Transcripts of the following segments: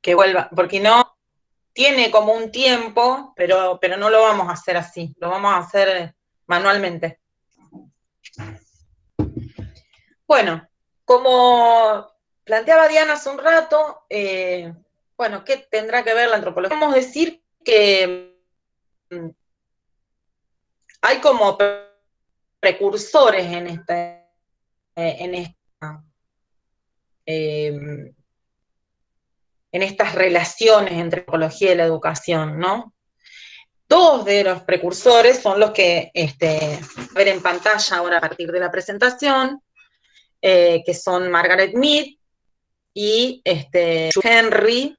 que vuelva, porque no, tiene como un tiempo, pero no lo vamos a hacer así, lo vamos a hacer manualmente. Bueno, como planteaba Diana hace un rato, bueno, ¿qué tendrá que ver la antropología? Podemos decir que hay como precursores en esta eh, en estas relaciones entre antropología y la educación, ¿no? Dos de los precursores son los que ver en pantalla ahora a partir de la presentación, que son Margaret Mead y Henry,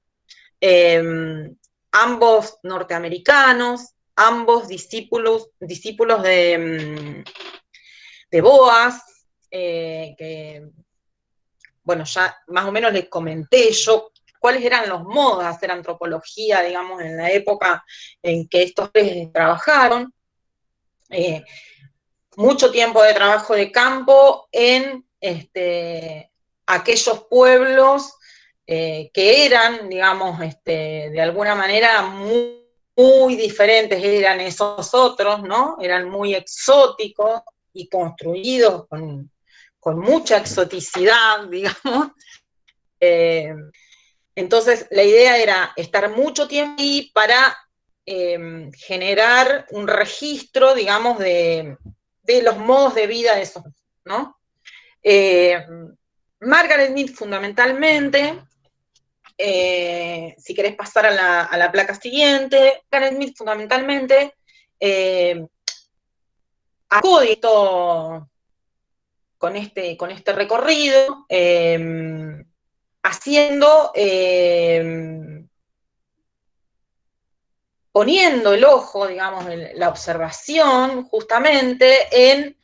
ambos norteamericanos, ambos discípulos de Boas, que, bueno, ya más o menos les comenté yo cuáles eran los modos de hacer antropología, digamos, en la época en que estos tres trabajaron. Mucho tiempo de trabajo de campo en aquellos pueblos que eran, digamos, de alguna manera muy diferentes, eran esos otros, ¿no? Eran muy exóticos y construidos con mucha exoticidad, digamos. Entonces, la idea era estar mucho tiempo ahí para generar un registro, digamos, de los modos de vida de esos, ¿no? Margaret Mead, fundamentalmente, si querés pasar a la placa siguiente, Margaret Mead, fundamentalmente, acódito con este recorrido, haciendo, poniendo el ojo, digamos, la observación, justamente en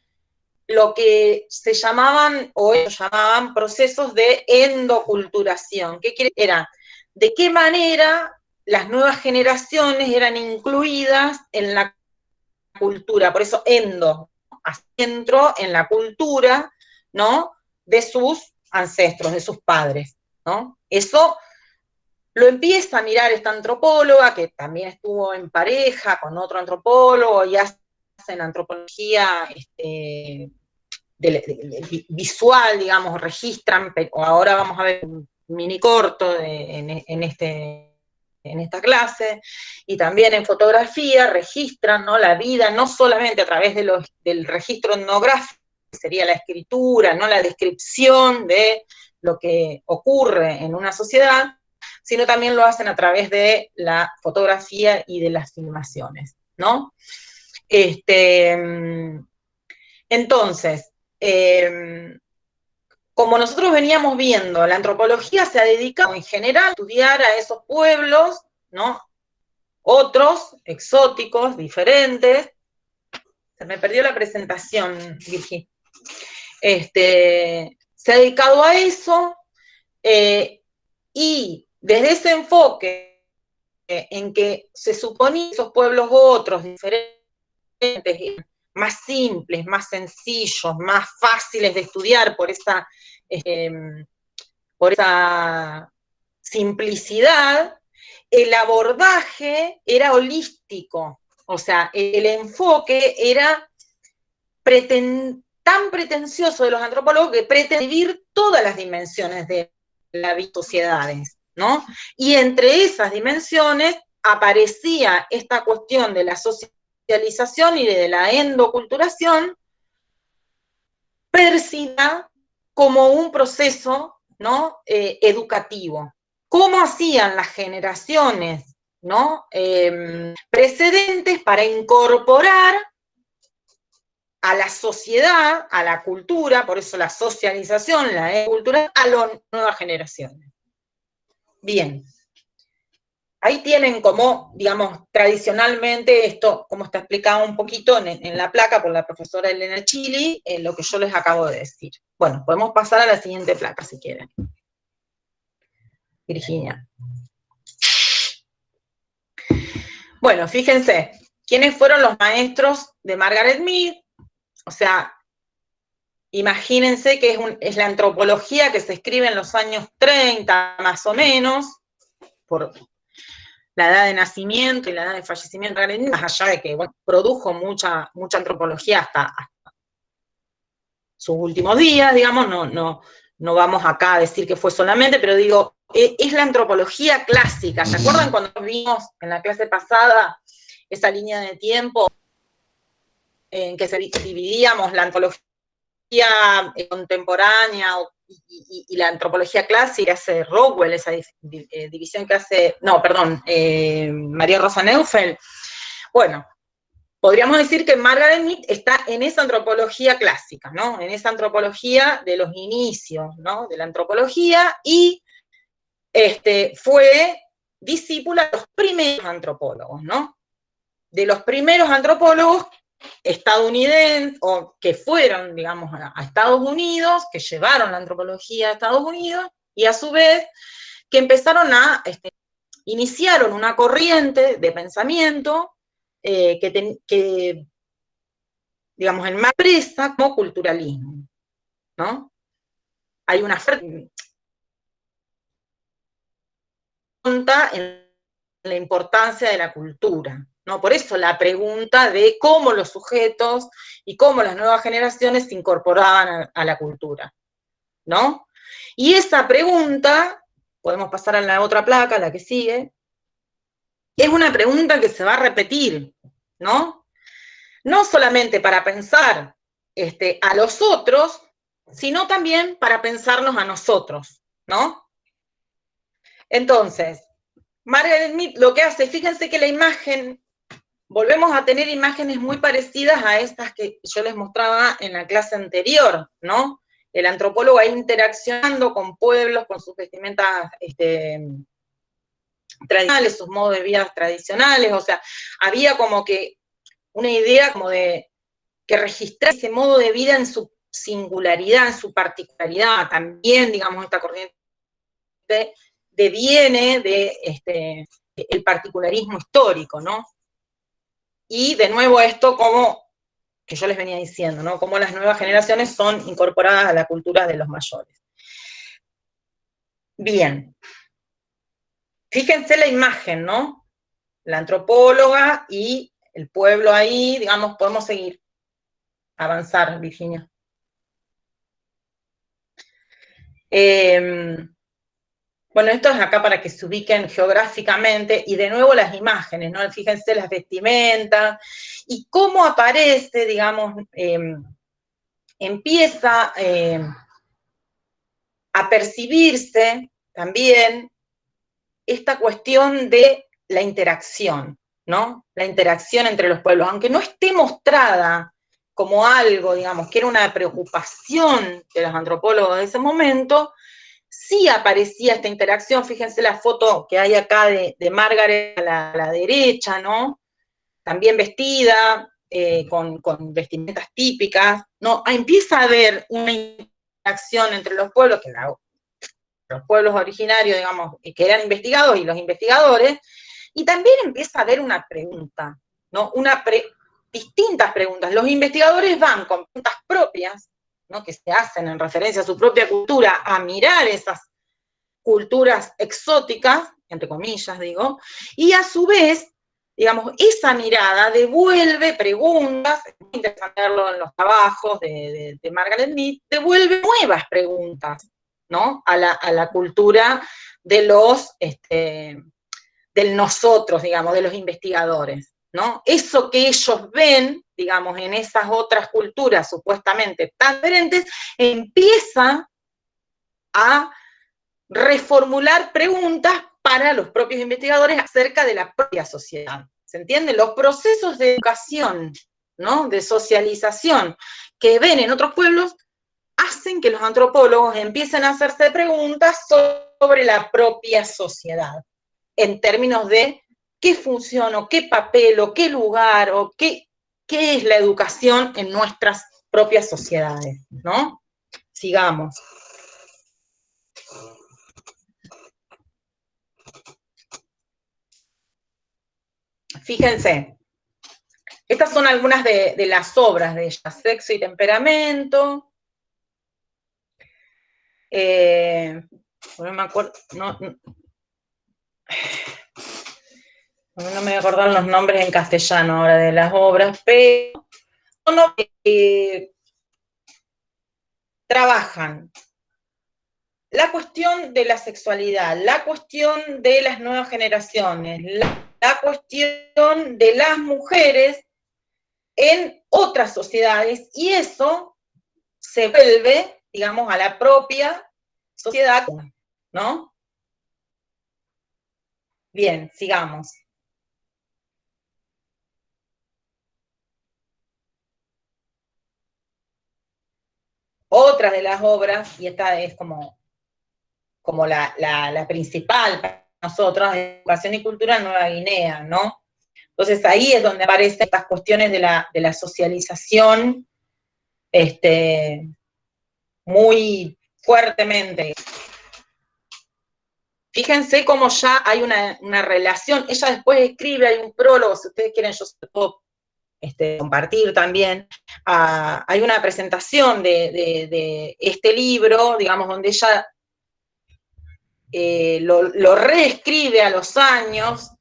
lo que se llamaban, o ellos llamaban, procesos de endoculturación. ¿Qué quiere? Era de qué manera las nuevas generaciones eran incluidas en la cultura, por eso endo, centro en la cultura, ¿no? De sus ancestros, de sus padres, ¿no? Eso lo empieza a mirar esta antropóloga, que también estuvo en pareja con otro antropólogo, y hacen antropología visual, digamos, registran, pero ahora vamos a ver un mini corto en esta clase, y también en fotografía registran, ¿no?, la vida, no solamente a través del registro etnográfico, que sería la escritura, no la descripción de lo que ocurre en una sociedad, sino también lo hacen a través de la fotografía y de las filmaciones, ¿no? Entonces, como nosotros veníamos viendo, la antropología se ha dedicado en general a estudiar a esos pueblos, ¿no? Otros, exóticos, diferentes. Se me perdió la presentación, Virgi. Se ha dedicado a eso, y desde ese enfoque en que se suponía esos pueblos otros, diferentes, más simples, más sencillos, más fáciles de estudiar por esa simplicidad, el abordaje era holístico, o sea, el enfoque era tan pretencioso de los antropólogos que pretendían vivir todas las dimensiones de las sociedades, ¿no? Y entre esas dimensiones aparecía esta cuestión de la socialización y de la endoculturación, percibida como un proceso, ¿no?, educativo. ¿Cómo hacían las generaciones, ¿no?, precedentes para incorporar a la sociedad, a la cultura, por eso la socialización, la cultura, a las nuevas generaciones? Bien. Ahí tienen como, digamos, tradicionalmente esto, como está explicado un poquito en la placa por la profesora Elena Chili, lo que yo les acabo de decir. Bueno, podemos pasar a la siguiente placa si quieren. Virginia. Bueno, fíjense, ¿quiénes fueron los maestros de Margaret Mead? O sea, imagínense que es la antropología que se escribe en los años 30, más o menos, por la edad de nacimiento y la edad de fallecimiento, más allá de que bueno, produjo mucha antropología hasta sus últimos días, digamos, no vamos acá a decir que fue solamente, pero digo, es la antropología clásica. ¿Se acuerdan cuando vimos en la clase pasada esa línea de tiempo en que dividíamos la antropología contemporánea y la antropología clásica, hace Rockwell, esa división que hace, María Rosa Neufeld? Bueno, podríamos decir que Margaret Mead está en esa antropología clásica, ¿no? En esa antropología de los inicios, ¿no? De la antropología, y fue discípula de los primeros antropólogos, ¿no? De los primeros antropólogos estadounidenses, o que fueron, digamos, a Estados Unidos, que llevaron la antropología a Estados Unidos, y a su vez que empezaron iniciaron una corriente de pensamiento que digamos, en más presa como culturalismo, ¿no? Hay una pregunta en la importancia de la cultura, ¿no? Por eso la pregunta de cómo los sujetos y cómo las nuevas generaciones se incorporaban a la cultura, ¿no? Y esa pregunta, podemos pasar a la otra placa, la que sigue, es una pregunta que se va a repetir, ¿no? No solamente para pensar a los otros, sino también para pensarnos a nosotros, ¿no? Entonces, Margaret Mead lo que hace, fíjense que la imagen, volvemos a tener imágenes muy parecidas a estas que yo les mostraba en la clase anterior, ¿no? El antropólogo ahí interaccionando con pueblos, con sus vestimentas tradicionales, sus modos de vida tradicionales, o sea, había como que una idea como de que registrar ese modo de vida en su singularidad, en su particularidad. También, digamos, esta corriente deviene de el particularismo histórico, ¿no? Y de nuevo esto como que yo les venía diciendo, ¿no? Cómo las nuevas generaciones son incorporadas a la cultura de los mayores. Bien. Fíjense la imagen, ¿no? La antropóloga y el pueblo ahí, digamos, podemos seguir, avanzar, Virginia. Bueno, esto es acá para que se ubiquen geográficamente, y de nuevo las imágenes, ¿no? Fíjense las vestimentas, y cómo aparece, digamos, empieza a percibirse también esta cuestión de la interacción, ¿no? La interacción entre los pueblos, aunque no esté mostrada como algo, digamos, que era una preocupación de los antropólogos de ese momento, sí aparecía esta interacción. Fíjense la foto que hay acá de Margaret a la derecha, ¿no? También vestida, con vestimentas típicas, ¿no? Empieza a haber una interacción entre los pueblos, los pueblos originarios, digamos, que eran investigados, y los investigadores, y también empieza a haber una pregunta, ¿no? Distintas preguntas. Los investigadores van con preguntas propias, ¿no? Que se hacen en referencia a su propia cultura, a mirar esas culturas exóticas, entre comillas digo, y a su vez, digamos, esa mirada devuelve preguntas, es muy interesante verlo en los trabajos de Margaret Mead, devuelve nuevas preguntas, ¿no? A la cultura de del nosotros, digamos, de los investigadores, ¿no? Eso que ellos ven, digamos, en esas otras culturas supuestamente tan diferentes, empieza a reformular preguntas para los propios investigadores acerca de la propia sociedad. ¿Se entiende? Los procesos de educación, ¿no? De socialización que ven en otros pueblos hacen que los antropólogos empiecen a hacerse preguntas sobre la propia sociedad, en términos de qué función, o qué papel, o qué lugar, o qué es la educación en nuestras propias sociedades, ¿no? Sigamos. Fíjense, estas son algunas de las obras de ella: Sexo y Temperamento. No me acuerdo, no me voy a acordar los nombres en castellano ahora de las obras, pero no, trabajan la cuestión de la sexualidad, la cuestión de las nuevas generaciones, la cuestión de las mujeres en otras sociedades, y eso se vuelve, digamos, a la propia sociedad, ¿no? Bien, sigamos. Otras de las obras, y esta es como la principal para nosotros, Educación y Cultura en Nueva Guinea, ¿no? Entonces ahí es donde aparecen estas cuestiones de la socialización muy fuertemente. Fíjense cómo ya hay una relación, ella después escribe, hay un prólogo, si ustedes quieren yo se lo puedo compartir también, hay una presentación de este libro, digamos, donde ella lo reescribe a los años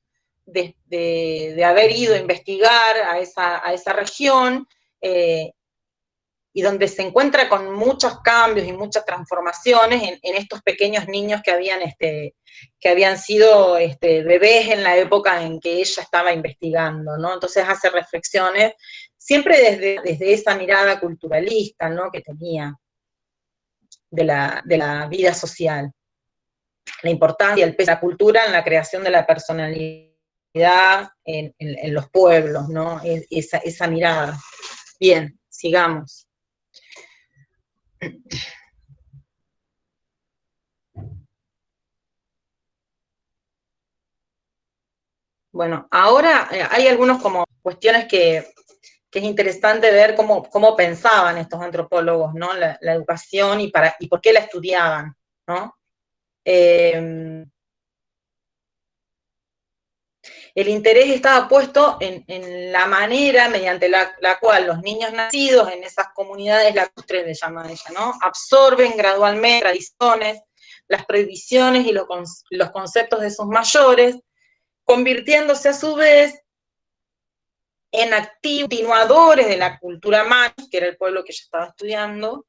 de haber ido a investigar a esa región, y donde se encuentra con muchos cambios y muchas transformaciones en estos pequeños niños que habían sido bebés en la época en que ella estaba investigando, ¿no? Entonces hace reflexiones, siempre desde esa mirada culturalista, ¿no?, que tenía de la vida social. La importancia y el peso de la cultura en la creación de la personalidad en los pueblos, ¿no? Esa mirada. Bien, sigamos. Bueno, ahora hay algunas como cuestiones que es interesante ver cómo pensaban estos antropólogos, ¿no? La educación y por qué la estudiaban, ¿no? El interés estaba puesto en la manera mediante la cual los niños nacidos en esas comunidades lacustres, le llama ella, ¿no?, absorben gradualmente tradiciones, las prohibiciones y los conceptos de sus mayores, convirtiéndose a su vez en continuadores de la cultura maya, que era el pueblo que ella estaba estudiando,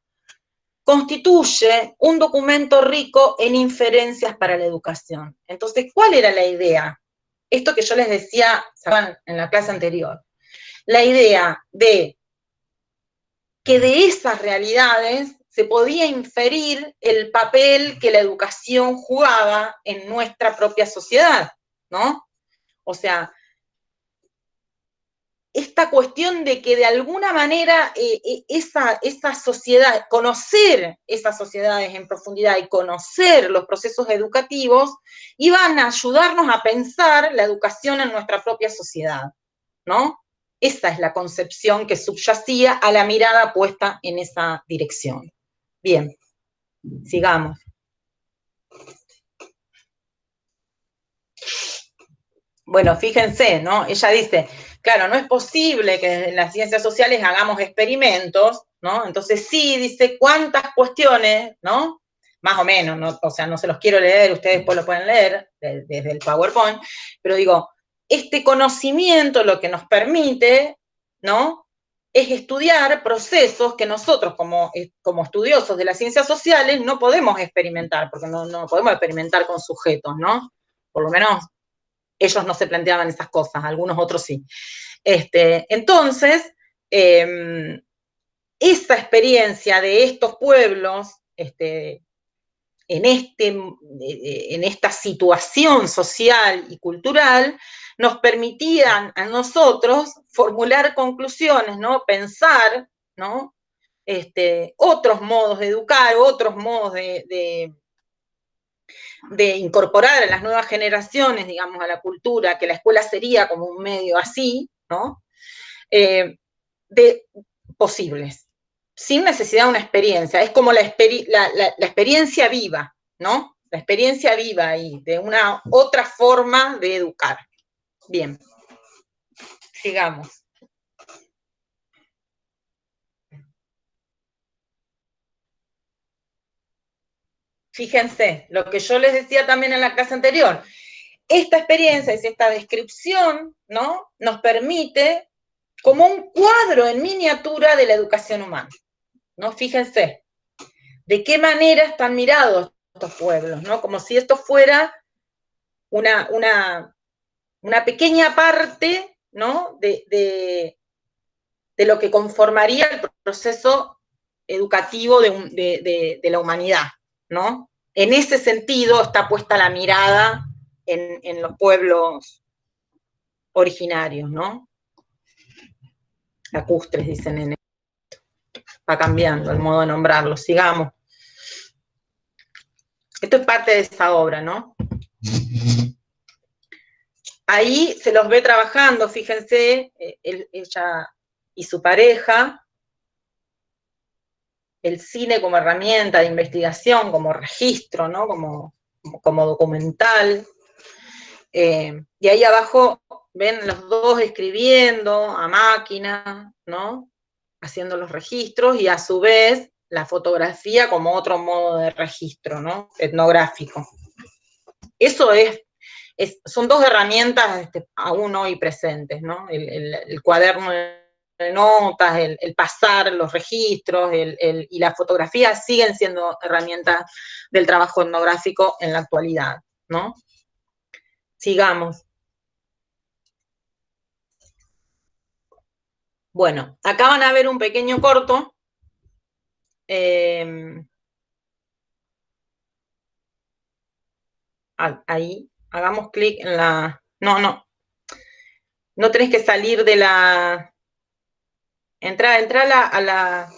constituye un documento rico en inferencias para la educación. Entonces, ¿cuál era la idea? Esto que yo les decía, ¿saben?, en la clase anterior. La idea de que de esas realidades se podía inferir el papel que la educación jugaba en nuestra propia sociedad, ¿no? O sea, esta cuestión de que de alguna manera esa sociedad, conocer esas sociedades en profundidad y conocer los procesos educativos, iban a ayudarnos a pensar la educación en nuestra propia sociedad, ¿no? Esa es la concepción que subyacía a la mirada puesta en esa dirección. Bien, sigamos. Bueno, fíjense, ¿no? Ella dice, claro, no es posible que en las ciencias sociales hagamos experimentos, ¿no? Entonces sí, dice, ¿cuántas cuestiones, ¿no? Más o menos, ¿no? O sea, no se los quiero leer, ustedes después lo pueden leer desde el PowerPoint, pero digo, este conocimiento lo que nos permite, ¿no?, es estudiar procesos que nosotros como estudiosos de las ciencias sociales no podemos experimentar, porque no podemos experimentar con sujetos, ¿no? Por lo menos ellos no se planteaban esas cosas, algunos otros sí. Entonces, esa experiencia de estos pueblos, en esta situación social y cultural, nos permitían a nosotros formular conclusiones, ¿no?, pensar, ¿no?, otros modos de educar, otros modos de incorporar a las nuevas generaciones, digamos, a la cultura, que la escuela sería como un medio así, ¿no?, de posibles, sin necesidad de una experiencia. Es como la experiencia viva, ¿no? La experiencia viva ahí, de una otra forma de educar. Bien, sigamos. Fíjense, lo que yo les decía también en la clase anterior, esta experiencia, es esta descripción, ¿no? Nos permite como un cuadro en miniatura de la educación humana, ¿no? Fíjense, de qué manera están mirados estos pueblos, ¿no? Como si esto fuera una pequeña parte, ¿no? de lo que conformaría el proceso educativo de la humanidad, ¿no? En ese sentido está puesta la mirada en los pueblos originarios, ¿no? Lacustres, dicen en esto. Va cambiando el modo de nombrarlos. Sigamos. Esto es parte de esa obra, ¿no? Ahí se los ve trabajando, fíjense, ella y su pareja, el cine como herramienta de investigación, como registro, ¿no? Como documental. Y ahí abajo ven los dos escribiendo a máquina, ¿no? Haciendo los registros, y a su vez la fotografía como otro modo de registro, ¿no? Etnográfico. Eso son dos herramientas aún hoy presentes, ¿no? El cuaderno de notas, el pasar los registros, y la fotografía siguen siendo herramientas del trabajo etnográfico en la actualidad, ¿no? Sigamos. Bueno, acá van a ver un pequeño corto. Ahí, hagamos clic en la... No tenés que salir de la... Entra a la...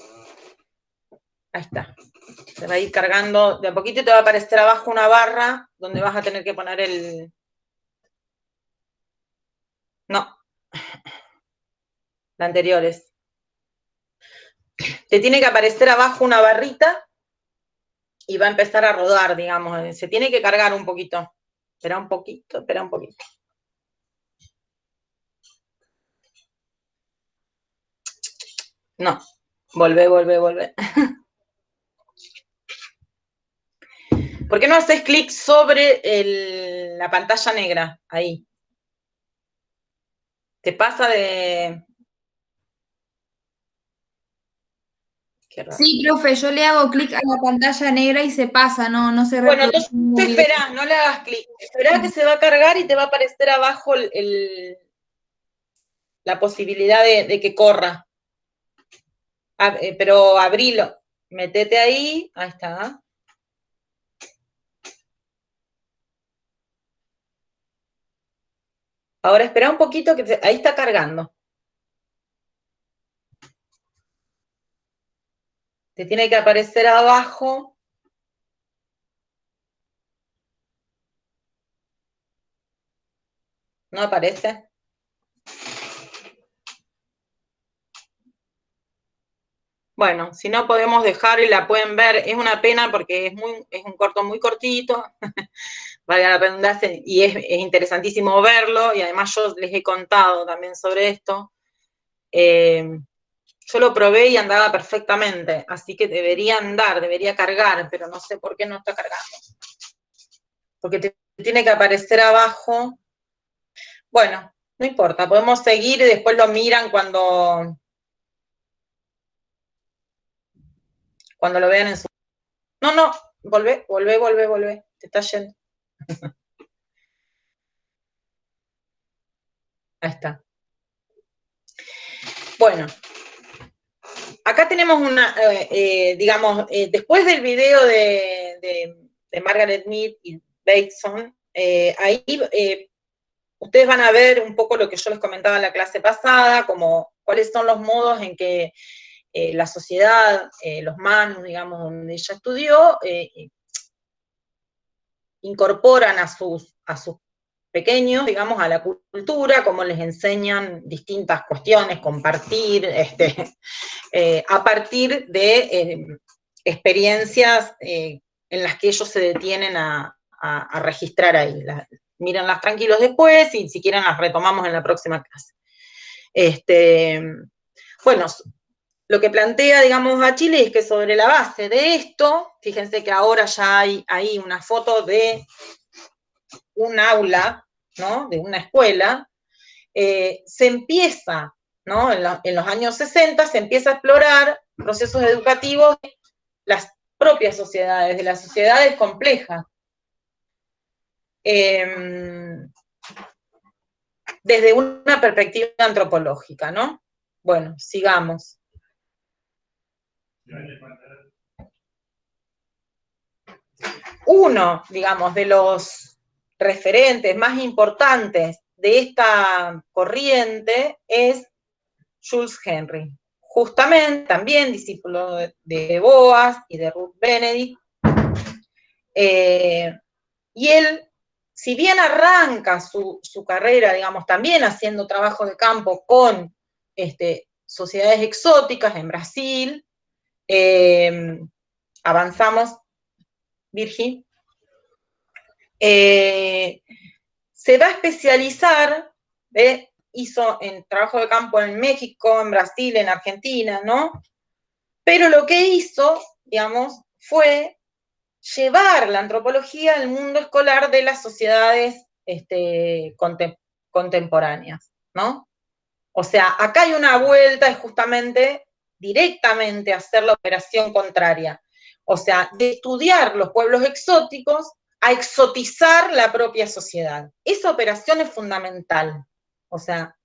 Ahí está. Se va a ir cargando de a poquito y te va a aparecer abajo una barra donde vas a tener que poner el... No, la anterior es. Te tiene que aparecer abajo una barrita y va a empezar a rodar, digamos. Se tiene que cargar un poquito. Espera un poquito, espera un poquito. No, volvé. ¿Por qué no haces clic sobre la pantalla negra? Ahí. Te pasa de... Qué raro. Sí, profe, yo le hago clic a la pantalla negra y se pasa, no se Bueno, reproduce entonces el mismo video. esperá, no le hagas clic. Esperá que se va a cargar y te va a aparecer abajo la posibilidad de que corra. Pero abrilo. Metete ahí. Ahí está. Ahora espera un poquito que ahí está cargando. Te tiene que aparecer abajo. ¿No aparece? Bueno, si no podemos dejar y la pueden ver, es una pena porque es un corto muy cortito, valga la redundancia, y es interesantísimo verlo, y además yo les he contado también sobre esto. Yo lo probé y andaba perfectamente, así que debería cargar, pero no sé por qué no está cargando. Porque te tiene que aparecer abajo. Bueno, no importa, podemos seguir y después lo miran cuando lo vean en su... No, volvé, te está yendo. Ahí está. Bueno, acá tenemos digamos, después del video de Margaret Mead y Bateson, ahí ustedes van a ver un poco lo que yo les comentaba en la clase pasada, como cuáles son los modos en que la sociedad, los manus, digamos, donde ella estudió, incorporan a sus pequeños, digamos, a la cultura, cómo les enseñan distintas cuestiones, compartir, a partir de experiencias en las que ellos se detienen a registrar ahí. Mírenlas tranquilos después y si quieren las retomamos en la próxima clase. Bueno, lo que plantea, digamos, a Chile es que sobre la base de esto, fíjense que ahora ya hay ahí una foto de un aula, ¿no?, de una escuela, se empieza, ¿no?, en los años 60 se empieza a explorar procesos educativos de las propias sociedades, de las sociedades complejas. Desde una perspectiva antropológica, ¿no? Bueno, sigamos. Uno, digamos, de los referentes más importantes de esta corriente es Jules Henry. Justamente, también discípulo de Boas y de Ruth Benedict. Y él, si bien arranca su carrera, digamos, también haciendo trabajo de campo con sociedades exóticas en Brasil, avanzamos, Virgi, se va a especializar, hizo en trabajo de campo en México, en Brasil, en Argentina, ¿no? Pero lo que hizo, digamos, fue llevar la antropología al mundo escolar de las sociedades contemporáneas, ¿no? O sea, acá hay una vuelta, es justamente directamente hacer la operación contraria. O sea, de estudiar los pueblos exóticos a exotizar la propia sociedad. Esa operación es fundamental. O sea,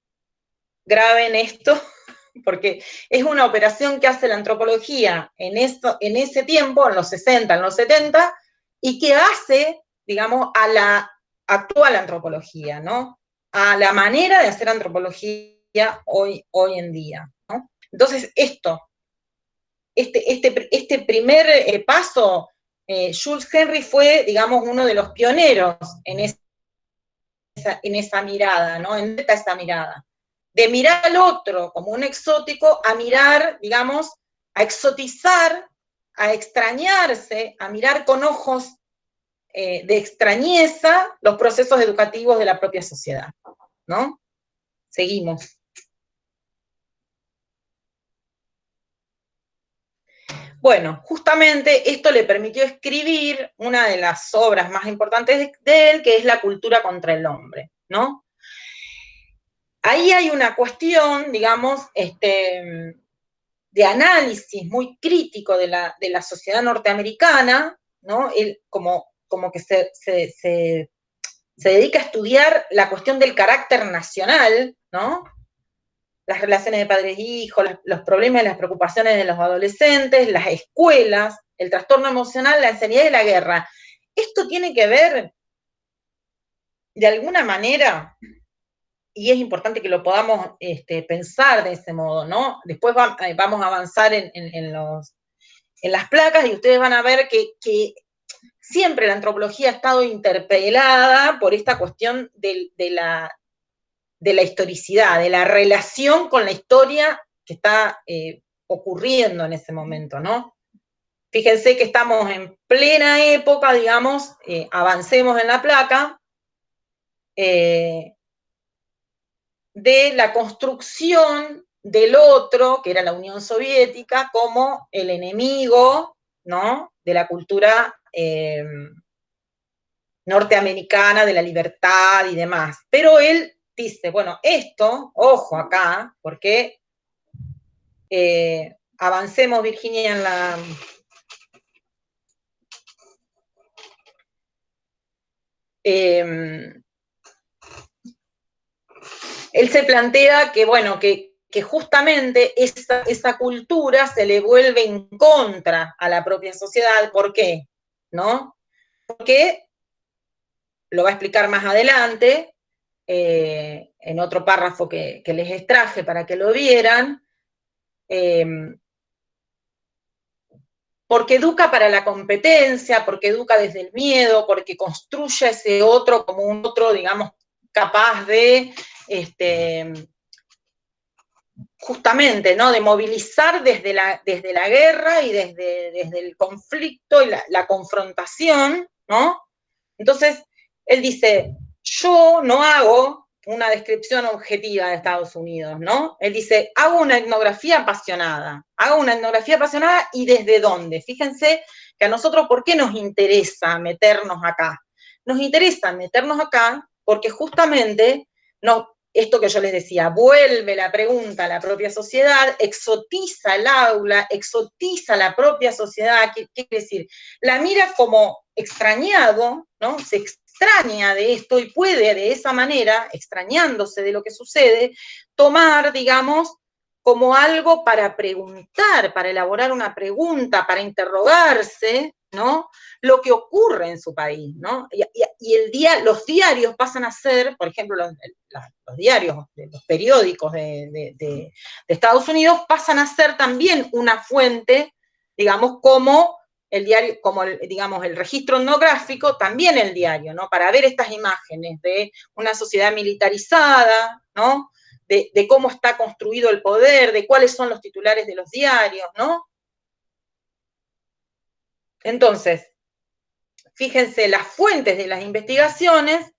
graben esto, porque es una operación que hace la antropología en ese tiempo, en los 60, en los 70, y que hace, digamos, a la actual antropología, ¿no? A la manera de hacer antropología hoy en día, ¿no? Entonces, este primer paso, Jules Henry fue, digamos, uno de los pioneros en esa mirada, ¿no? En esa mirada. De mirar al otro como un exótico a mirar, digamos, a exotizar, a extrañarse, a mirar con ojos de extrañeza los procesos educativos de la propia sociedad, ¿no? Seguimos. Bueno, justamente esto le permitió escribir una de las obras más importantes de él, que es La cultura contra el hombre, ¿no? Ahí hay una cuestión, digamos, de análisis muy crítico de la sociedad norteamericana, ¿no? Él como que se dedica a estudiar la cuestión del carácter nacional, ¿no? Las relaciones de padres e hijos, los problemas y las preocupaciones de los adolescentes, las escuelas, el trastorno emocional, la ansiedad y la guerra. Esto tiene que ver, de alguna manera, y es importante que lo podamos pensar de ese modo, ¿no? Después vamos a avanzar en las placas y ustedes van a ver que siempre la antropología ha estado interpelada por esta cuestión de la historicidad, de la relación con la historia que está ocurriendo en ese momento, ¿no? Fíjense que estamos en plena época, digamos, avancemos en la placa, de la construcción del otro, que era la Unión Soviética, como el enemigo, ¿no?, de la cultura norteamericana, de la libertad y demás. Pero él dice, bueno, esto, ojo acá, porque avancemos, Virginia, en la... él se plantea que, bueno, que justamente esa cultura se le vuelve en contra a la propia sociedad. ¿Por qué? ¿No? Porque, lo va a explicar más adelante, en otro párrafo que les extraje para que lo vieran, porque educa para la competencia, porque educa desde el miedo, porque construye a ese otro como un otro, digamos, capaz de, justamente, ¿no?, de movilizar desde la guerra y desde el conflicto y la confrontación, ¿no? Entonces, él dice, yo no hago una descripción objetiva de Estados Unidos, ¿no? Él dice, hago una etnografía apasionada y ¿desde dónde? Fíjense que a nosotros, ¿por qué nos interesa meternos acá? nos interesa meternos acá porque justamente esto que yo les decía, vuelve la pregunta a la propia sociedad, exotiza el aula, exotiza la propia sociedad. ¿Qué quiere decir? La mira como extrañado, ¿no? Se extraña de esto y puede de esa manera, extrañándose de lo que sucede, tomar, digamos, como algo para preguntar, para elaborar una pregunta, para interrogarse, ¿no? Lo que ocurre en su país, ¿no? Los diarios pasan a ser, por ejemplo, los diarios, los periódicos de Estados Unidos pasan a ser también una fuente, digamos, como el diario, como digamos, el registro etnográfico, también el diario, ¿no? Para ver estas imágenes de una sociedad militarizada, ¿no? De cómo está construido el poder, de cuáles son los titulares de los diarios, ¿no? Entonces, fíjense, las fuentes de las investigaciones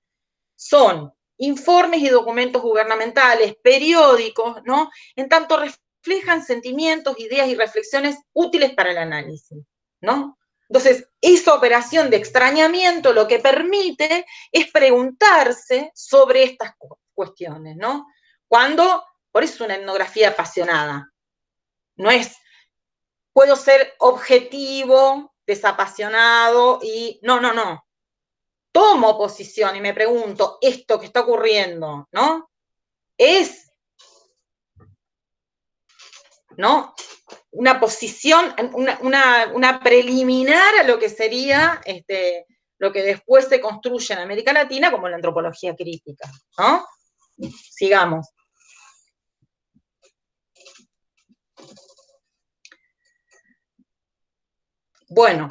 son informes y documentos gubernamentales, periódicos, ¿no? En tanto reflejan sentimientos, ideas y reflexiones útiles para el análisis, ¿no? Entonces, esa operación de extrañamiento lo que permite es preguntarse sobre estas cuestiones, ¿no? Por eso es una etnografía apasionada, no es, puedo ser objetivo, desapasionado y, no. Tomo posición y me pregunto, esto que está ocurriendo, ¿no? Es, ¿no? Una posición, una preliminar a lo que sería lo que después se construye en América Latina como la antropología crítica, ¿no? Sigamos. Bueno,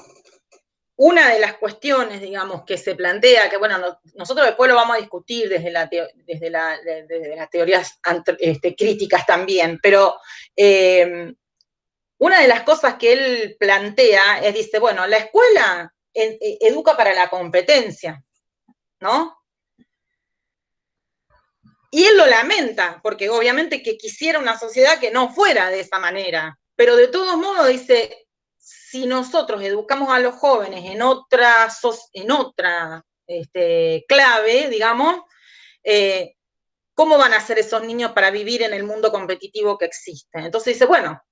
una de las cuestiones, digamos, que se plantea, que bueno, nosotros después lo vamos a discutir desde las teorías críticas también, pero una de las cosas que él plantea es, dice, bueno, la escuela educa para la competencia, ¿no? Y él lo lamenta, porque obviamente que quisiera una sociedad que no fuera de esa manera, pero de todos modos dice, si nosotros educamos a los jóvenes en otra clave, digamos, ¿cómo van a ser esos niños para vivir en el mundo competitivo que existe? Entonces dice, bueno,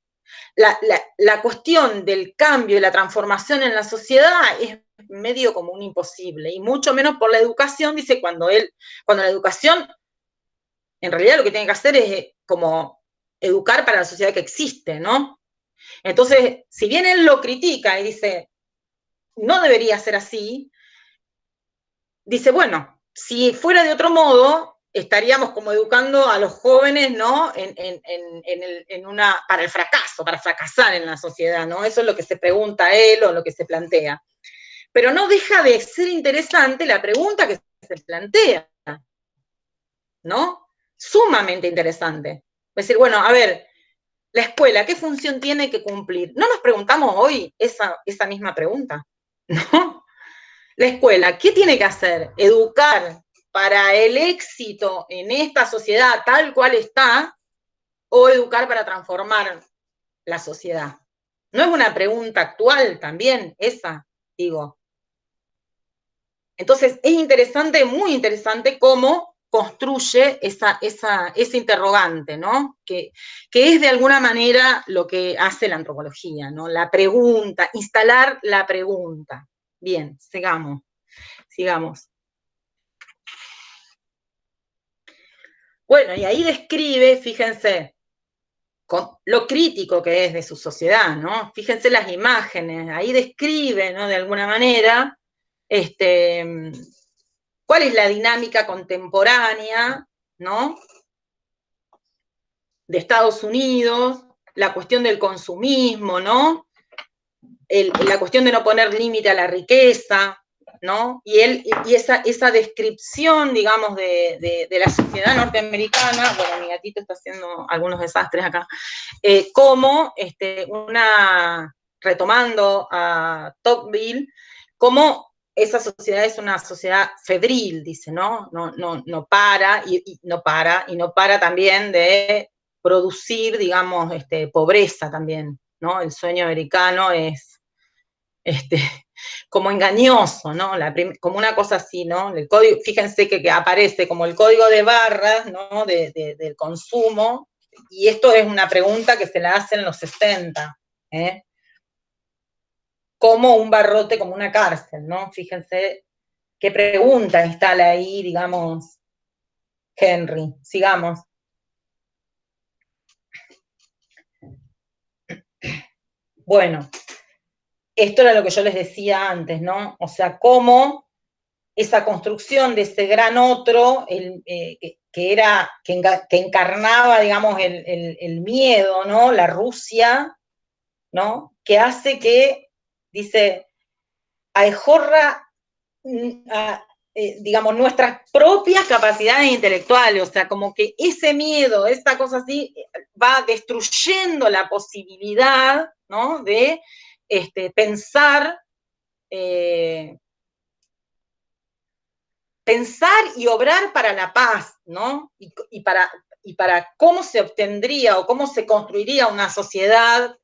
la cuestión del cambio y la transformación en la sociedad es medio como un imposible, y mucho menos por la educación, dice, cuando la educación, en realidad lo que tiene que hacer es como educar para la sociedad que existe, ¿no? Entonces, si bien él lo critica y dice, no debería ser así, dice, bueno, si fuera de otro modo, estaríamos como educando a los jóvenes, ¿no? Para el fracaso, para fracasar en la sociedad, ¿no? Eso es lo que se pregunta él o lo que se plantea. Pero no deja de ser interesante la pregunta que se plantea, ¿no? Sumamente interesante. Es decir, bueno, a ver, la escuela, ¿qué función tiene que cumplir? ¿No nos preguntamos hoy esa misma pregunta? ¿No? La escuela, ¿qué tiene que hacer? Educar para el éxito en esta sociedad tal cual está, o educar para transformar la sociedad. ¿No es una pregunta actual también esa? Digo. Entonces, es interesante, muy interesante cómo construye ese interrogante, ¿no? Que es de alguna manera lo que hace la antropología, ¿no? La pregunta, instalar la pregunta. Bien, sigamos. Bueno, y ahí describe, fíjense, lo crítico que es de su sociedad, ¿no? Fíjense las imágenes, ahí describe, ¿no? De alguna manera, cuál es la dinámica contemporánea, ¿no? De Estados Unidos, la cuestión del consumismo, ¿no? La cuestión de no poner límite a la riqueza, ¿no? Y esa descripción, digamos, de la sociedad norteamericana, bueno, mi gatito está haciendo algunos desastres acá, como retomando a Tocqueville, como esa sociedad es una sociedad febril, dice, ¿no? No para, y no para también de producir, digamos, pobreza también, ¿no? El sueño americano es como engañoso, ¿no? Como una cosa así, ¿no? El código, fíjense que aparece como el código de barras, ¿no? Del consumo, y esto es una pregunta que se la hacen en los 60, ¿eh? Como un barrote, como una cárcel, ¿no? Fíjense qué pregunta instala ahí, digamos, Henry. Sigamos. Bueno, esto era lo que yo les decía antes, ¿no? O sea, cómo esa construcción de ese gran otro, que encarnaba, digamos, el miedo, ¿no? La Rusia, ¿no? Que hace que, dice, ahorra, digamos, nuestras propias capacidades intelectuales, o sea, como que ese miedo, esta cosa así, va destruyendo la posibilidad, ¿no? De pensar, pensar y obrar para la paz, ¿no? Y para cómo se obtendría o cómo se construiría una sociedad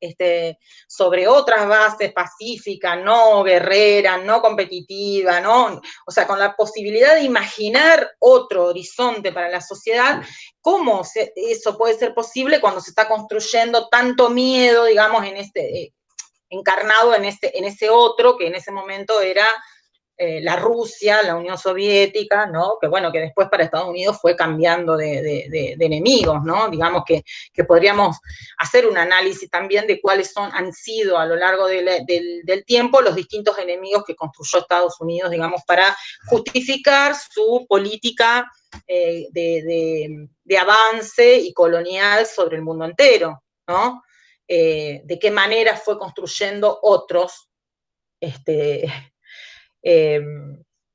sobre otras bases pacífica, no guerrera, no competitiva, ¿no? O sea, con la posibilidad de imaginar otro horizonte para la sociedad, ¿cómo eso puede ser posible cuando se está construyendo tanto miedo, digamos, encarnado en ese otro que en ese momento era la Rusia, la Unión Soviética, ¿no? Que bueno, que después para Estados Unidos fue cambiando de enemigos, ¿no? Digamos que podríamos hacer un análisis también de cuáles han sido a lo largo del tiempo los distintos enemigos que construyó Estados Unidos, digamos, para justificar su política de avance y colonial sobre el mundo entero, ¿no? De qué manera fue construyendo otros eh,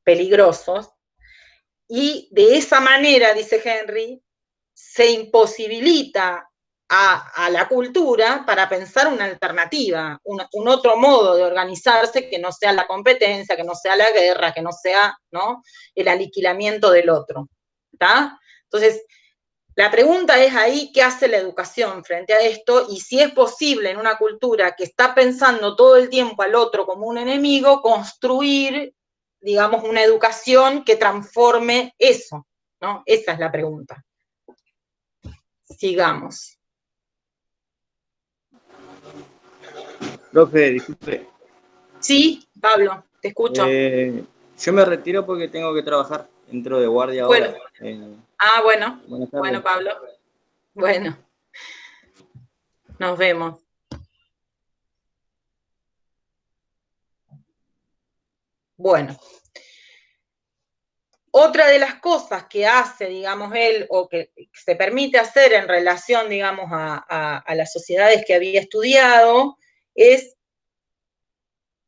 peligrosos, y de esa manera, dice Henry, se imposibilita a la cultura para pensar una alternativa, un otro modo de organizarse que no sea la competencia, que no sea la guerra, que no sea, ¿no?, el aniquilamiento del otro. ¿Está? Entonces, la pregunta es ahí, ¿qué hace la educación frente a esto? Y si es posible en una cultura que está pensando todo el tiempo al otro como un enemigo, construir, digamos, una educación que transforme eso, ¿no? Esa es la pregunta. Sigamos. Profe, disculpe. Sí, Pablo, te escucho. Yo me retiro porque tengo que trabajar. Entro de guardia Bueno. ahora. Bueno. Buenas tardes. Bueno, Pablo. Bueno. Nos vemos. Bueno. Otra de las cosas que hace, digamos, él, o que se permite hacer en relación, digamos, a las sociedades que había estudiado, es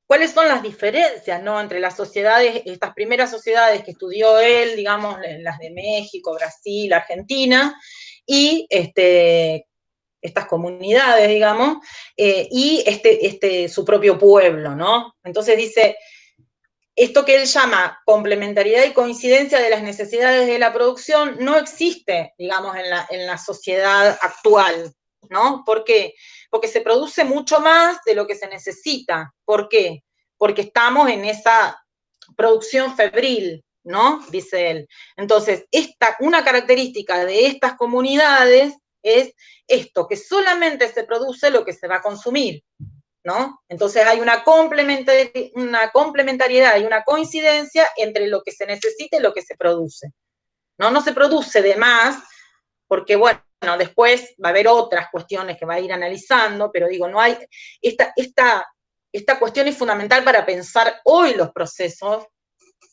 cuáles son las diferencias, ¿no?, entre las sociedades, estas primeras sociedades que estudió él, digamos, las de México, Brasil, Argentina, y estas comunidades, digamos, y su propio pueblo, ¿no? Entonces dice, esto que él llama complementariedad y coincidencia de las necesidades de la producción no existe, digamos, en la sociedad actual, ¿no? ¿Por qué? Porque se produce mucho más de lo que se necesita. ¿Por qué? Porque estamos en esa producción febril, ¿no? Dice él. Entonces, una característica de estas comunidades es esto, que solamente se produce lo que se va a consumir, ¿no? Entonces hay una complementariedad y una coincidencia entre lo que se necesita y lo que se produce. No se produce de más, porque bueno, después va a haber otras cuestiones que va a ir analizando, pero digo, no hay, esta cuestión es fundamental para pensar hoy los procesos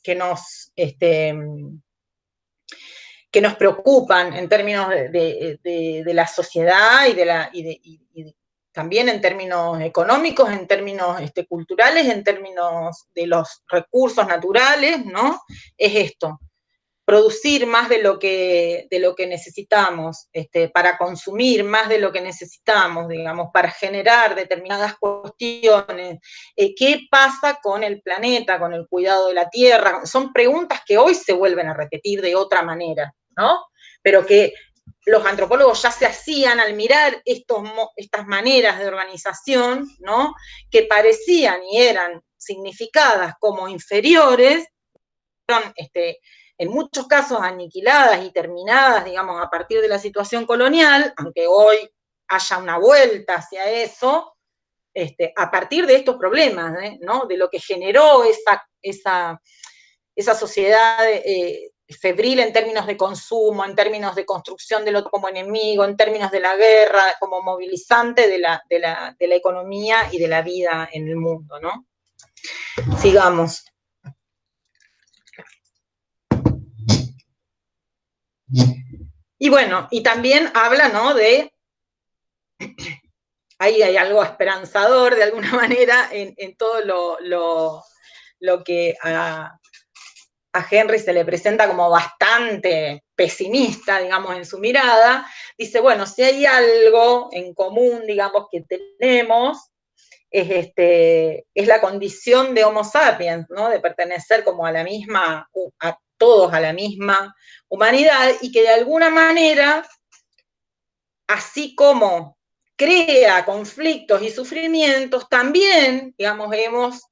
que nos preocupan en términos de la sociedad y también en términos económicos, en términos culturales, en términos de los recursos naturales, ¿no? Es esto, producir más de lo que necesitamos, para consumir más de lo que necesitamos, digamos, para generar determinadas cuestiones. ¿Qué pasa con el planeta, con el cuidado de la tierra? Son preguntas que hoy se vuelven a repetir de otra manera, ¿no? Pero que los antropólogos ya se hacían al mirar estas maneras de organización, ¿no?, que parecían y eran significadas como inferiores, fueron en muchos casos aniquiladas y terminadas, digamos, a partir de la situación colonial, aunque hoy haya una vuelta hacia eso, a partir de estos problemas, ¿no? De lo que generó esa sociedad febril en términos de consumo, en términos de construcción del otro como enemigo, en términos de la guerra, como movilizante de la economía y de la vida en el mundo, ¿no? Sigamos. Y bueno, y también habla, ¿no? Ahí hay algo esperanzador, de alguna manera, en todo lo que a Henry se le presenta como bastante pesimista, digamos, en su mirada. Dice, bueno, si hay algo en común, digamos, que tenemos, es la condición de Homo sapiens, ¿no? De pertenecer como a todos a la misma humanidad, y que de alguna manera, así como crea conflictos y sufrimientos, también, digamos, hemos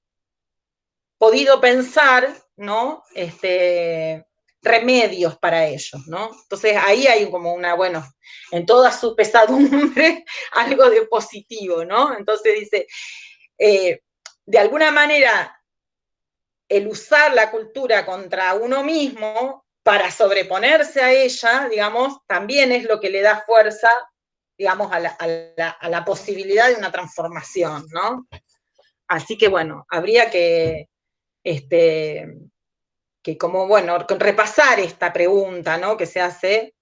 podido pensar, ¿no? Remedios para ellos, ¿no? Entonces ahí hay como bueno, en toda su pesadumbre, algo de positivo, ¿no? Entonces dice, de alguna manera, el usar la cultura contra uno mismo para sobreponerse a ella, digamos, también es lo que le da fuerza, digamos, a la posibilidad de una transformación, ¿no? Así que, bueno, habría que como, bueno, repasar esta pregunta, ¿no? Que se hace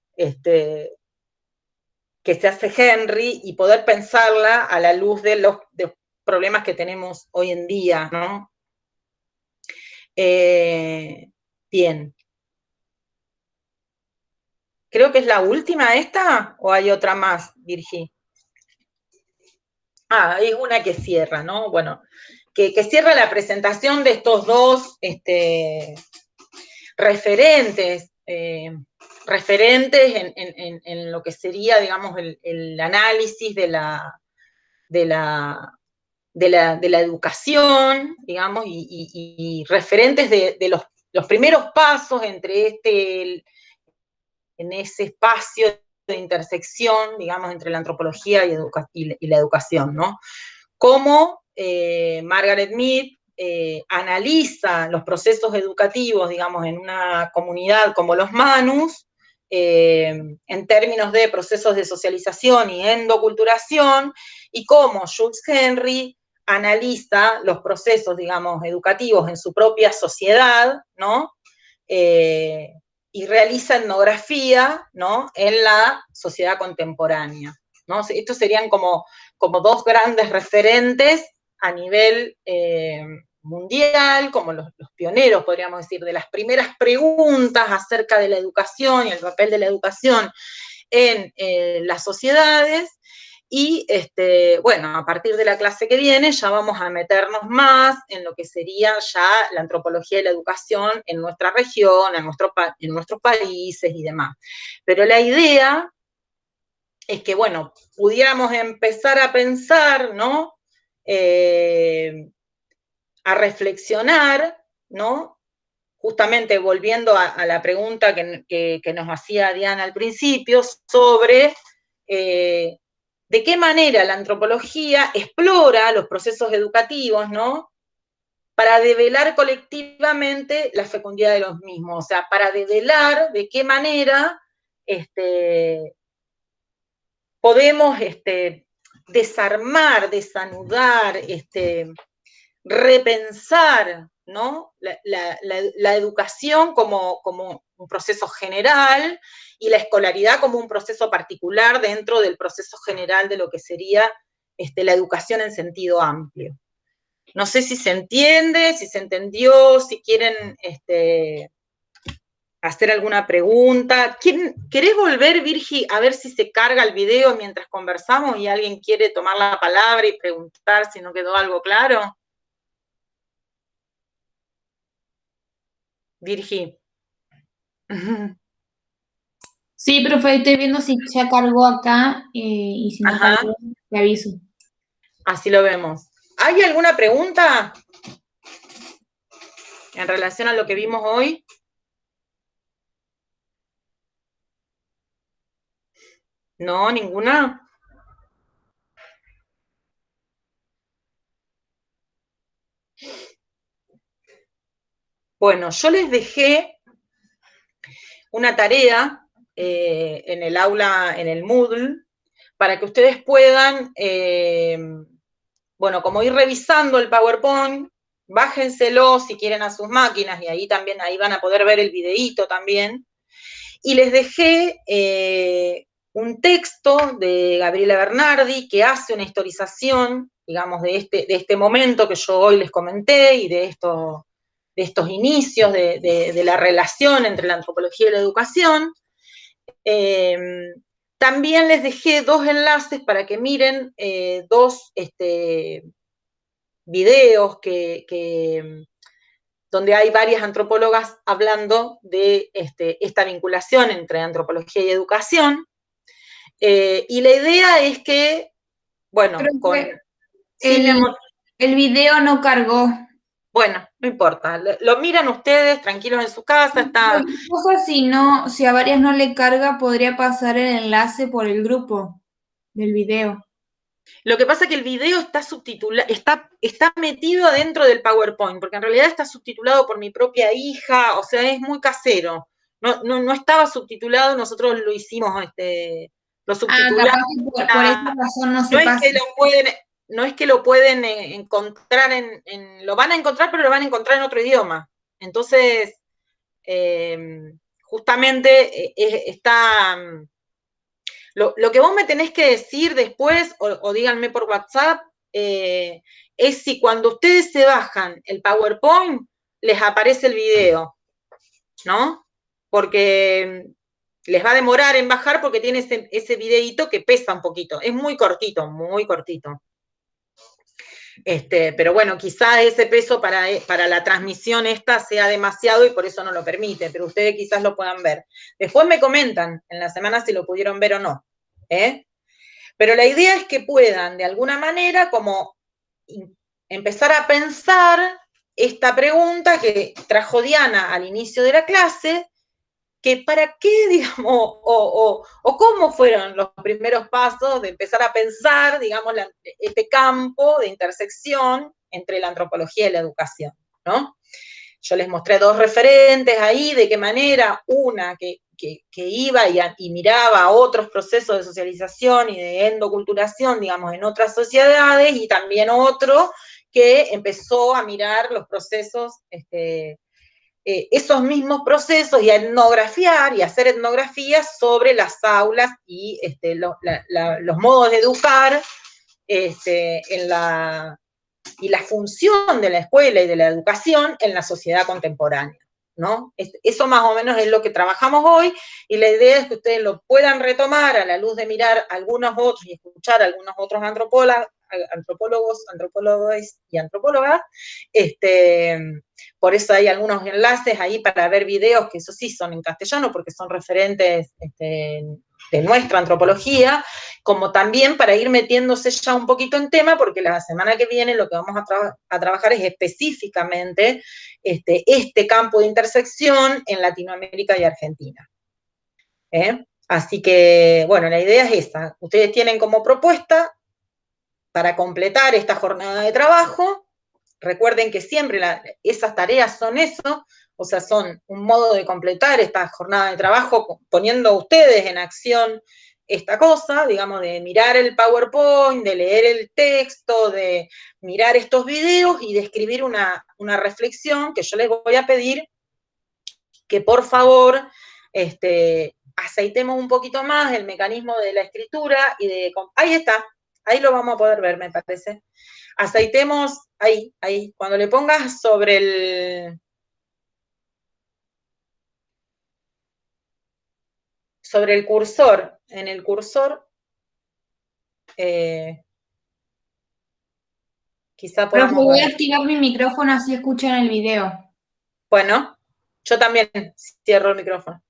Henry, y poder pensarla a la luz de los problemas que tenemos hoy en día, ¿no? Bien. Creo que es la última esta, ¿o hay otra más, Virgi? Es una que cierra, ¿no? Bueno, que cierra la presentación de estos dos referentes, en lo que sería, digamos, el análisis de la educación, digamos, y referentes de los primeros pasos en ese espacio de intersección, digamos, entre la antropología y la educación, ¿no? Cómo Margaret Mead analiza los procesos educativos, digamos, en una comunidad como los Manus, en términos de procesos de socialización y endoculturación, y cómo Jules Henry analiza los procesos, digamos, educativos en su propia sociedad, ¿no? Y realiza etnografía, ¿no? En la sociedad contemporánea, ¿no? Estos serían como dos grandes referentes a nivel mundial, como los pioneros, podríamos decir, de las primeras preguntas acerca de la educación y el papel de la educación en las sociedades. Y, bueno, a partir de la clase que viene ya vamos a meternos más en lo que sería ya la antropología y la educación en nuestra región, en nuestros países y demás. Pero la idea es que, bueno, pudiéramos empezar a pensar, ¿no? A reflexionar, ¿no? Justamente volviendo a la pregunta que nos hacía Diana al principio, sobre de qué manera la antropología explora los procesos educativos, ¿no? Para develar colectivamente la fecundidad de los mismos, o sea, para develar de qué manera podemos desarmar, desanudar, repensar, ¿no? La educación como un proceso general y la escolaridad como un proceso particular dentro del proceso general de lo que sería la educación en sentido amplio. No sé si se entiende, si se entendió, si quieren hacer alguna pregunta. ¿Querés volver, Virgi, a ver si se carga el video mientras conversamos y alguien quiere tomar la palabra y preguntar si no quedó algo claro? Virgi. Sí, profe, estoy viendo si ya cargó acá y si no cargó, te aviso. Así lo vemos. ¿Hay alguna pregunta? en relación a lo que vimos hoy? ¿No? ¿Ninguna? Bueno, yo les dejé una tarea en el aula, en el Moodle, para que ustedes puedan, bueno, como ir revisando el PowerPoint, bájenselo si quieren a sus máquinas y ahí también, ahí van a poder ver el videíto también. Y les dejé un texto de Gabriela Bernardi que hace una historización, digamos, de este momento que yo hoy les comenté y de estos inicios de la relación entre la antropología y la educación. También les dejé 2 enlaces para que miren 2 videos donde hay varias antropólogas hablando de esta vinculación entre antropología y educación. Y la idea es que, bueno, sí, el video no cargó. Bueno, no importa, lo miran ustedes tranquilos en su casa, está... Si a varias no le carga, podría pasar el enlace por el grupo del video. Lo que pasa es que el video está subtitulado, está metido adentro del PowerPoint, porque en realidad está subtitulado por mi propia hija, o sea, es muy casero. No estaba subtitulado, nosotros lo hicimos, lo subtitulamos. Capaz que por esa razón no se No es pasa. que lo pueden encontrar lo van a encontrar, pero lo van a encontrar en otro idioma. Entonces, justamente está... Lo que vos me tenés que decir después, o díganme por WhatsApp, es si cuando ustedes se bajan el PowerPoint, les aparece el video, ¿no? Porque les va a demorar en bajar porque tiene ese videíto que pesa un poquito. Es muy cortito, muy cortito. Pero bueno, quizás ese peso para la transmisión esta sea demasiado y por eso no lo permite, pero ustedes quizás lo puedan ver. Después me comentan en la semana si lo pudieron ver o no. Pero la idea es que puedan, de alguna manera, como empezar a pensar esta pregunta que trajo Diana al inicio de la clase, que para qué, digamos, o cómo fueron los primeros pasos de empezar a pensar, digamos, este campo de intersección entre la antropología y la educación, ¿no? Yo les mostré 2 referentes ahí, de qué manera, una que iba y miraba otros procesos de socialización y de endoculturación, digamos, en otras sociedades, y también otro que empezó a mirar los procesos, esos mismos procesos y a etnografiar y hacer etnografías sobre las aulas y los modos de educar y la función de la escuela y de la educación en la sociedad contemporánea, ¿no? Eso más o menos es lo que trabajamos hoy, y la idea es que ustedes lo puedan retomar a la luz de mirar algunos otros y escuchar a algunos otros antropólogos y antropólogas. Por eso hay algunos enlaces ahí para ver videos, que eso sí son en castellano, porque son referentes de nuestra antropología, como también para ir metiéndose ya un poquito en tema, porque la semana que viene lo que vamos a trabajar es específicamente este campo de intersección en Latinoamérica y Argentina. Así que, bueno, la idea es esta. Ustedes tienen como propuesta, para completar esta jornada de trabajo, recuerden que siempre esas tareas son eso, o sea, son un modo de completar esta jornada de trabajo poniendo ustedes en acción esta cosa, digamos, de mirar el PowerPoint, de leer el texto, de mirar estos videos y de escribir una reflexión que yo les voy a pedir que por favor aceitemos un poquito más el mecanismo de la escritura y de... Ahí está, ahí lo vamos a poder ver, me parece. Aceitemos ahí, cuando le pongas sobre el cursor, en el cursor, quizá podamos Voy a ver. activar mi micrófono así escuchan el video. Bueno, yo también cierro el micrófono.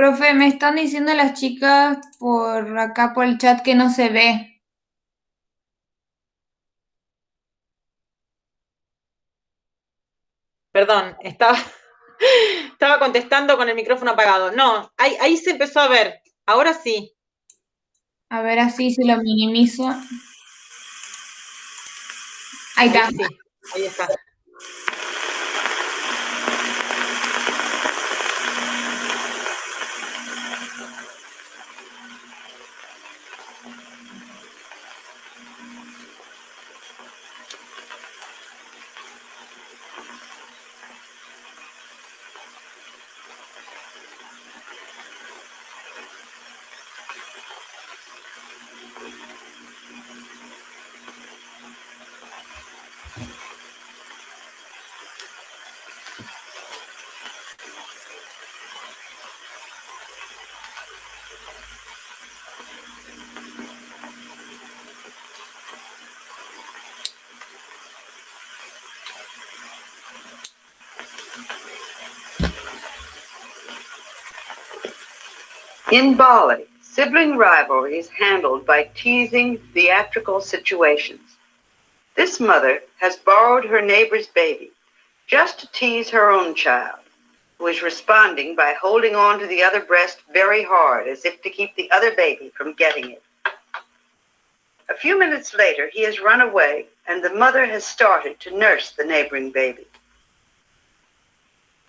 Profe, me están diciendo las chicas por acá por el chat que no se ve. Perdón, estaba contestando con el micrófono apagado. No, ahí se empezó a ver. Ahora sí. A ver así si lo minimizo. Ahí está. Ahí sí, ahí está. In Bali, sibling rivalry is handled by teasing theatrical situations. This mother has borrowed her neighbor's baby just to tease her own child, who is responding by holding on to the other breast very hard, as if to keep the other baby from getting it. A few minutes later, he has run away, and the mother has started to nurse the neighboring baby.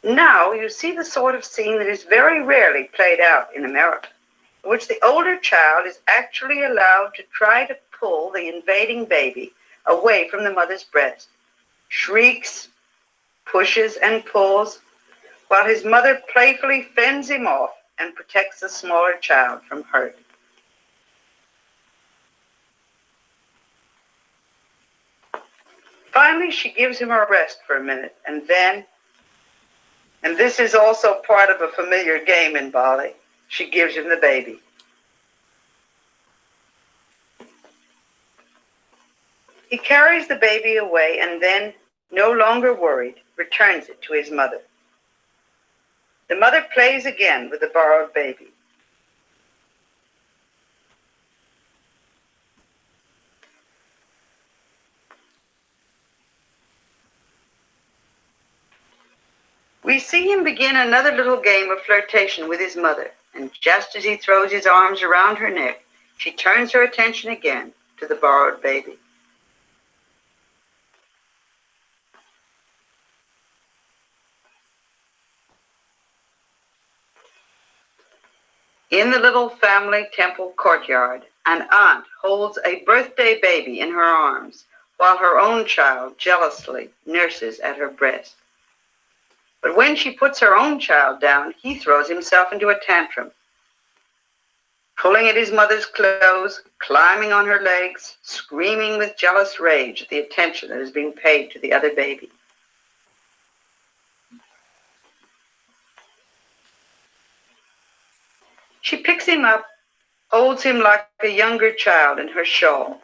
Now you see the sort of scene that is very rarely played out in America, in which the older child is actually allowed to try to pull the invading baby away from the mother's breast, shrieks, pushes, and pulls, while his mother playfully fends him off and protects the smaller child from hurt. Finally, she gives him a rest for a minute, and then, and this is also part of a familiar game in Bali, she gives him the baby. He carries the baby away and then, no longer worried, returns it to his mother. The mother plays again with the borrowed baby. We see him begin another little game of flirtation with his mother, and just as he throws his arms around her neck, she turns her attention again to the borrowed baby. In the little family temple courtyard, an aunt holds a birthday baby in her arms, while her own child jealously nurses at her breast. But when she puts her own child down, he throws himself into a tantrum, pulling at his mother's clothes, climbing on her legs, screaming with jealous rage at the attention that is being paid to the other baby. She picks him up, holds him like a younger child in her shawl.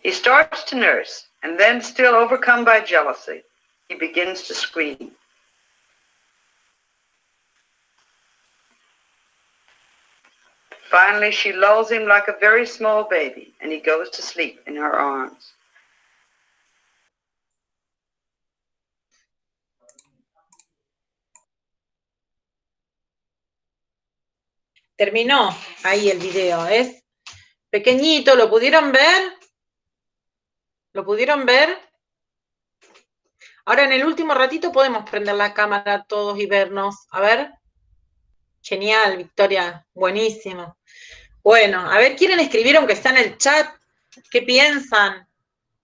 He starts to nurse, and then, still overcome by jealousy, he begins to scream. Finally, she lulls him like a very small baby, and he goes to sleep in her arms. Terminó ahí el video. Es pequeñito, ¿lo pudieron ver? ¿Lo pudieron ver? Ahora en el último ratito podemos prender la cámara todos y vernos. A ver. Genial, Victoria. Buenísimo. Bueno, a ver, ¿quieren escribir aunque está en el chat? ¿Qué piensan?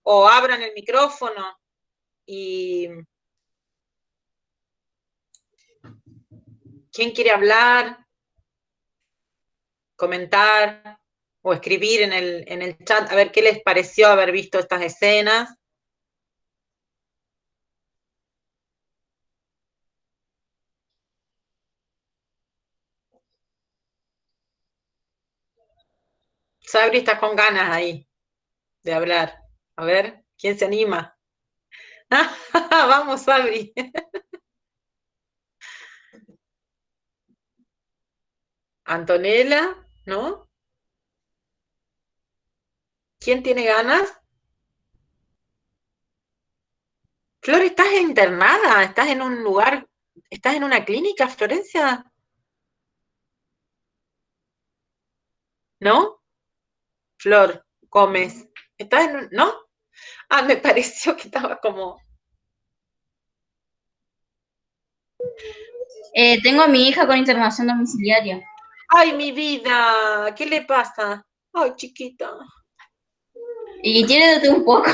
O abran el micrófono y... ¿Quién quiere hablar? Comentar o escribir en el chat a ver qué les pareció haber visto estas escenas. Sabri está con ganas ahí de hablar. A ver, ¿quién se anima? Vamos, Sabri. Antonella, ¿no? ¿Quién tiene ganas? Flor, ¿estás internada? ¿Estás en un lugar? ¿Estás en una clínica, Florencia? ¿No? Flor Gómez. ¿Estás en un... ¿No? Ah, me pareció que estaba como... Tengo a mi hija con internación domiciliaria. ¡Ay, mi vida! ¿Qué le pasa? ¡Ay, chiquita! Y tiene de todo un poco.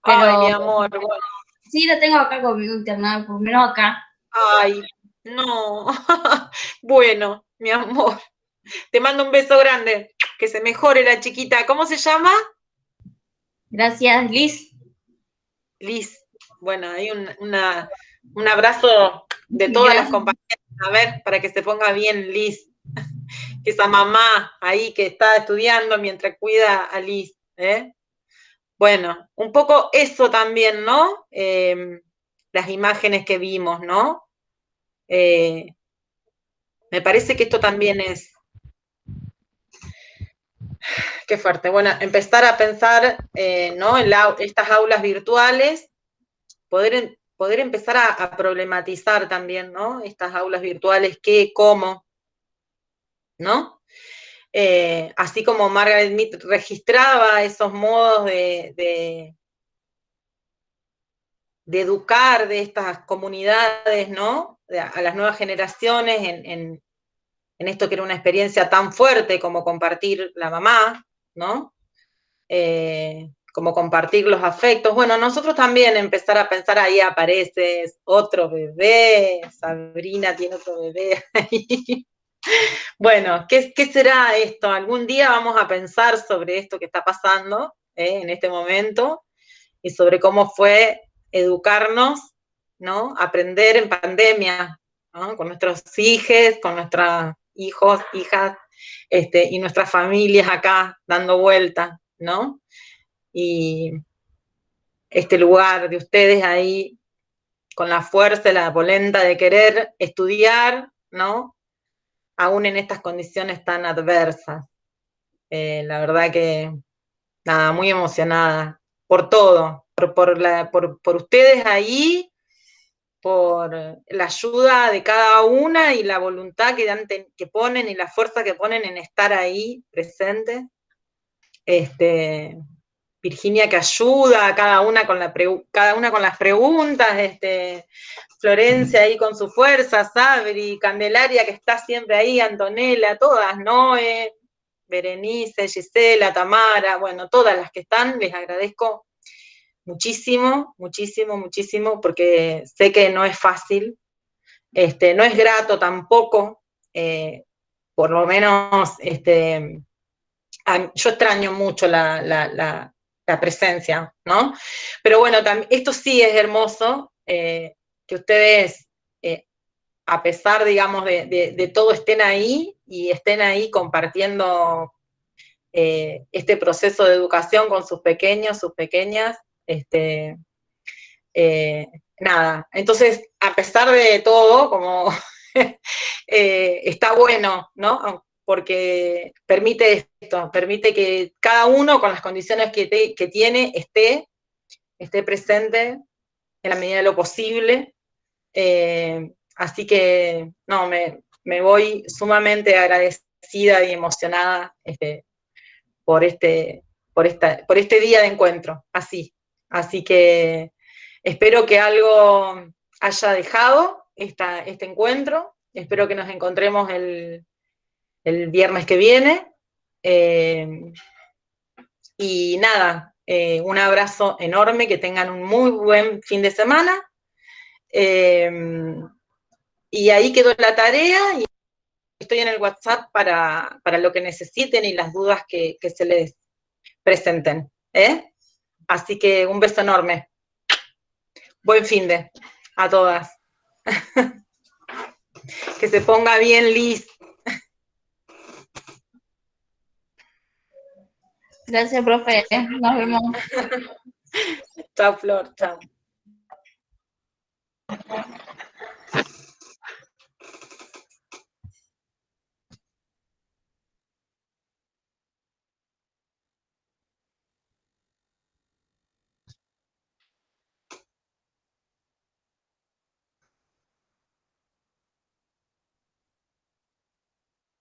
Ay, Pero mi amor, bueno. sí, la tengo acá conmigo internada, por lo menos acá. Ay, no. Bueno, mi amor. Te mando un beso grande. Que se mejore la chiquita. ¿Cómo se llama? Gracias, Liz. Liz. Bueno, hay un abrazo de todas las Gracias. compañeras. A ver, para que se ponga bien Liz. Que esa mamá ahí que está estudiando mientras cuida a Liz. Bueno, un poco eso también, ¿no? Las imágenes que vimos, ¿no? Me parece que esto también es... Qué fuerte. Bueno, empezar a pensar, ¿no? En estas aulas virtuales, poder empezar a problematizar también, ¿no? Estas aulas virtuales, qué, cómo, ¿no? Así como Margaret Mead registraba esos modos de educar de estas comunidades, ¿no? A las nuevas generaciones en esto que era una experiencia tan fuerte como compartir la mamá, ¿no? Como compartir los afectos. Bueno, nosotros también empezar a pensar, ahí aparece otro bebé, Sabrina tiene otro bebé ahí. Bueno, ¿qué será esto? Algún día vamos a pensar sobre esto que está pasando en este momento y sobre cómo fue educarnos, ¿no? Aprender en pandemia, ¿no? Con nuestros hijos, con nuestros hijos, hijas, y nuestras familias acá dando vuelta, ¿no? Y este lugar de ustedes ahí con la fuerza, la polenta de querer estudiar, ¿no? Aún en estas condiciones tan adversas. La verdad que, nada, muy emocionada por todo, por ustedes ahí, por la ayuda de cada una y la voluntad que ponen y la fuerza que ponen en estar ahí presentes. Virginia que ayuda, cada una con las preguntas, Florencia ahí con su fuerza, Sabri, Candelaria que está siempre ahí, Antonella, todas, Noé, Berenice, Gisela, Tamara, bueno, todas las que están, les agradezco muchísimo, muchísimo, muchísimo, porque sé que no es fácil, no es grato tampoco, por lo menos, yo extraño mucho la presencia, ¿no? Pero bueno, esto sí es hermoso, que ustedes, a pesar, digamos, de todo, estén ahí y estén ahí compartiendo este proceso de educación con sus pequeños, sus pequeñas, nada. Entonces, a pesar de todo, como está bueno, ¿no? Porque permite esto, permite que cada uno con las condiciones que tiene esté presente en la medida de lo posible. Así que, no, me voy sumamente agradecida y emocionada por este día de encuentro, así. Así que espero que algo haya dejado este encuentro, espero que nos encontremos el viernes que viene, y nada, un abrazo enorme, que tengan un muy buen fin de semana, y ahí quedó la tarea, y estoy en el WhatsApp para lo que necesiten y las dudas que se les presenten. Así que un beso enorme. Buen fin de a todas. Que se ponga bien, Liz. Gracias, profe. Nos vemos. Chao, Flor. Chao.